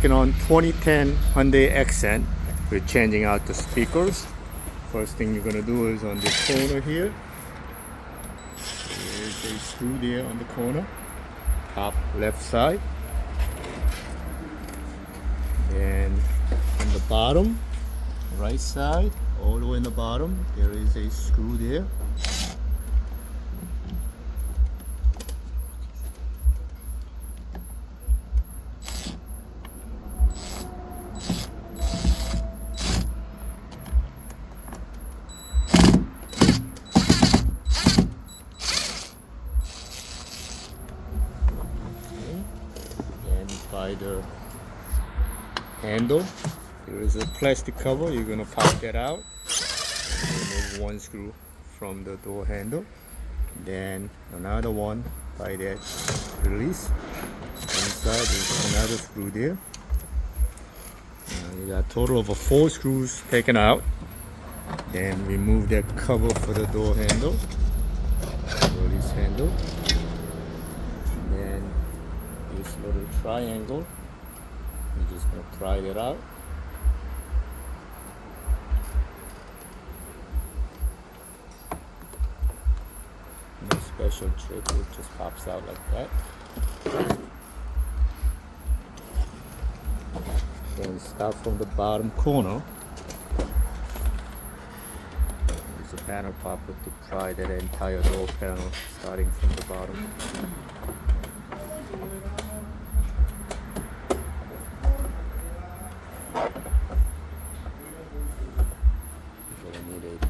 working on 2010 Hyundai Accent. We're changing out the speakers. First thing you're gonna do is on this corner here. There's a screw there on the corner, top left side. And on the bottom, right side, all the way in the bottom, there is a screw there. By the handle, there is a plastic cover. You're going to pop that out and remove one screw from the door handle, then another one by that release. Inside there's another screw there. You got a total of 4 screws taken out. Then remove that cover for the door handle, release handle. Then this little triangle, we're just going to pry that out. No special trick, it just pops out like that. Then start from the bottom corner. Use a panel popper to pry that entire door panel starting from the bottom.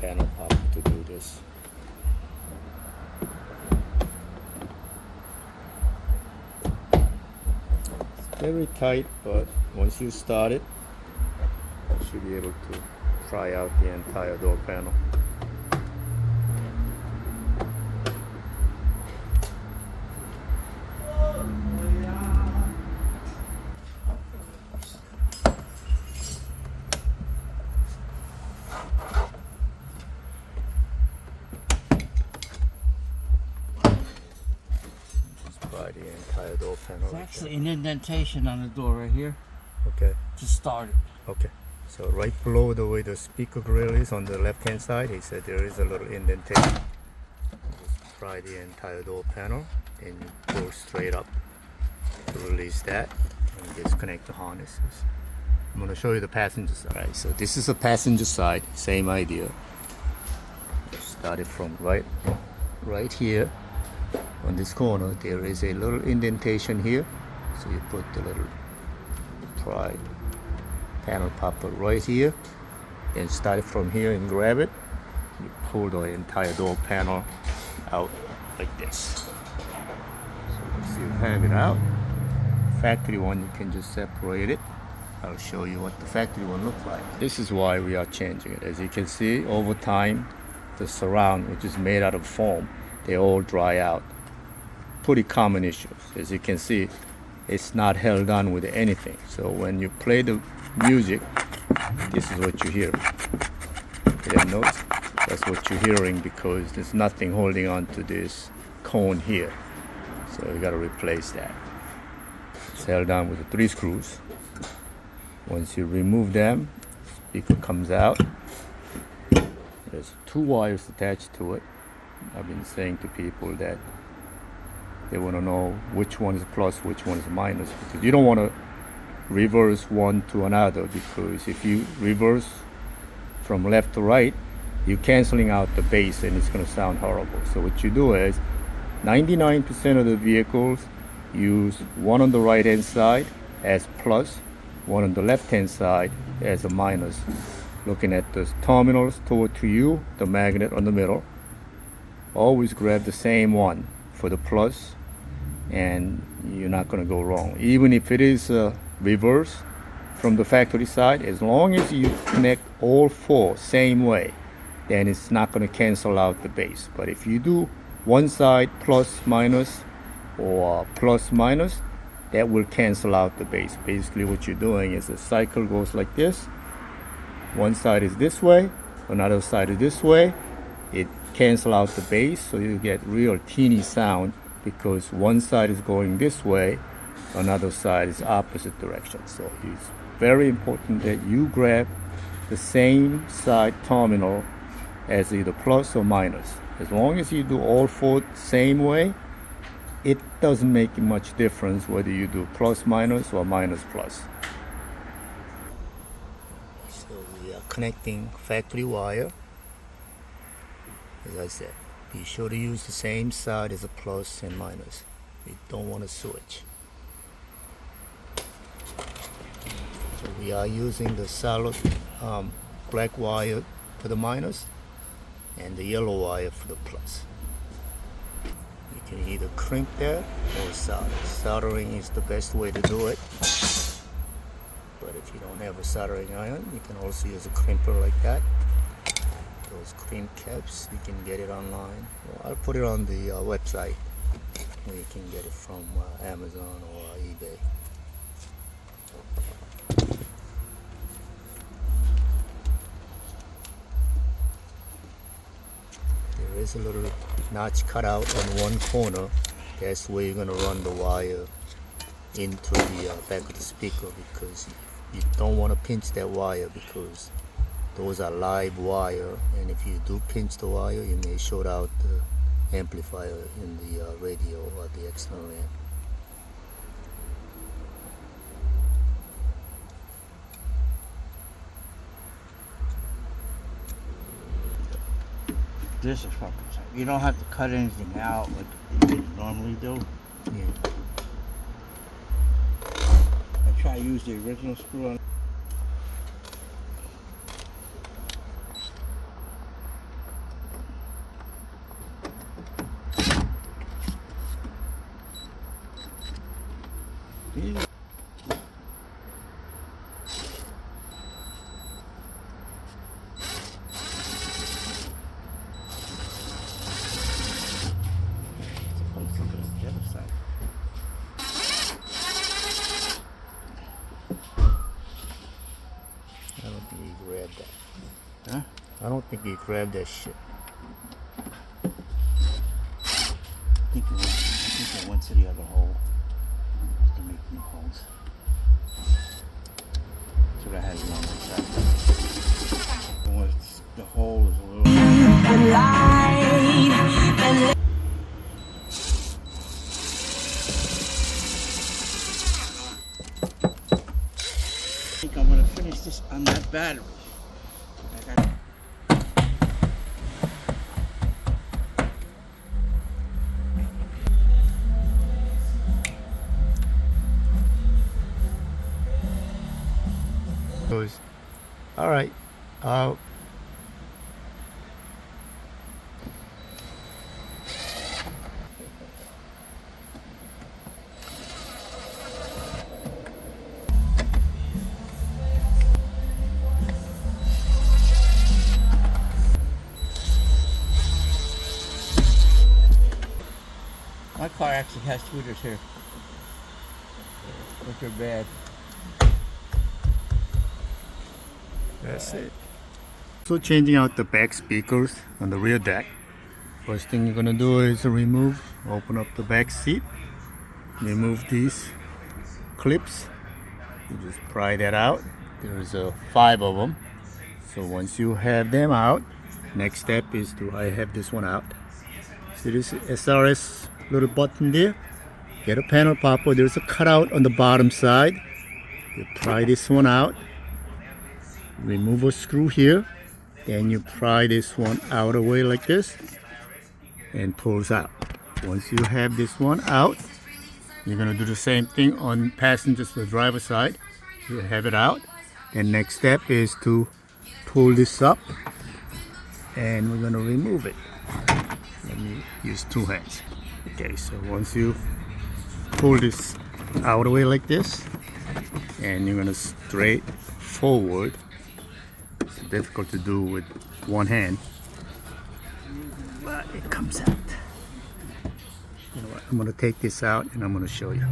Panel pop to do this. It's very tight, but once you start it, you should be able to pry out the entire door panel. The entire door panel. There's actually an indentation on the door right here. Okay. To start it. Okay. So right below the way the speaker grill is on the left hand side, he said there is a little indentation. Just pry the entire door panel and you go straight up to release that and disconnect the harnesses. I'm going to show you the passenger side. Alright, so this is the passenger side, same idea. Start it from right here. On this corner there is a little indentation here, so you put the little pry panel popper right here, then start it from here and grab it. You pull the entire door panel out like this. So once you have it out, factory one you can just separate it. I'll show you what the factory one looks like. This is why we are changing it. As you can see, over time the surround, which is made out of foam, they all dry out. Pretty common issues. As you can see, it's not held on with anything. So when you play the music, this is what you hear. That notes, that's what you're hearing because there's nothing holding on to this cone here. So you gotta replace that. It's held on with the 3 screws. Once you remove them, speaker comes out. There's 2 wires attached to it. I've been saying to people that they want to know which one is plus, which one is minus, because you don't want to reverse one to another, because if you reverse from left to right, you're canceling out the bass and it's going to sound horrible. So what you do is 99% of the vehicles use one on the right hand side as plus, one on the left hand side as a minus. Looking at the terminals toward to you, the magnet on the middle, always grab the same one for the plus and you're not going to go wrong. Even if it is reverse from the factory side, as long as you connect all 4 same way, then it's not going to cancel out the bass. But if you do one side plus minus or plus minus, that will cancel out the bass. Basically what you're doing is the cycle goes like this. One side is this way, another side is this way. It cancel out the bass, so you get real teeny sound because one side is going this way another side is opposite direction. So it's very important that you grab the same side terminal as either plus or minus. As long as you do all four same way, it doesn't make much difference whether you do plus minus or minus plus. So we are connecting factory wire. As I said, be sure to use the same side as a plus and minus. You don't want to switch. So we are using the solid black wire for the minus and the yellow wire for the plus. You can either crimp that or solder. Soldering is the best way to do it. But if you don't have a soldering iron, you can also use a crimper like that. Those crimp caps, you can get it online. Well, I'll put it on the website where you can get it from Amazon or eBay. There is a little notch cut out on one corner. That's where you're going to run the wire into the back of the speaker, because you don't want to pinch that wire, because those are live wire, and if you do pinch the wire, you may short out the amplifier in the radio or the external amp. This is fucking tight. You don't have to cut anything out like you would normally do. Yeah. I try to use the original screw on. I don't think he grabbed that. Huh? I don't think he grabbed that shit. I think it went to the other hole. To make new holes. That's what I had on the side. The hole is a little. I think I'm gonna finish this on that battery. I got Goes, all right. My car actually has tweeters here, which are bad. That's it. So changing out the back speakers on the rear deck. First thing you're gonna do is open up the back seat, remove these clips. You just pry that out. There's 5 of them. So once you have them out, next step is I have this one out. See this SRS little button there? Get a panel popper. There's a cutout on the bottom side. You pry this one out. Remove a screw here, then you pry this one out of the way like this and pulls out. Once you have this one out, you're going to do the same thing on passengers to the driver's side. You have it out, and next step is to pull this up, and we're going to remove it. Let me use 2 hands. Okay, so once you pull this out of the way like this, and you're going to straight forward. It's difficult to do with one hand, but it comes out. You know what? I'm going to take this out and I'm going to show you.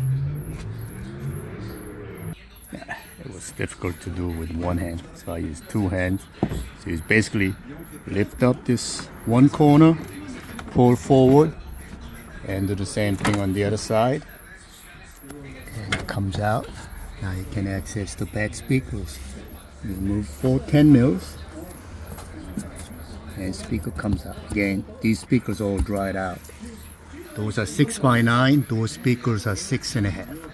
Yeah, it was difficult to do with one hand, so I used 2 hands. So you basically lift up this one corner, pull forward, and do the same thing on the other side. And comes out. Now you can access the back speakers. You remove 10 mils and speaker comes out. Again, these speakers all dried out. Those are 6x9, those speakers are 6.5.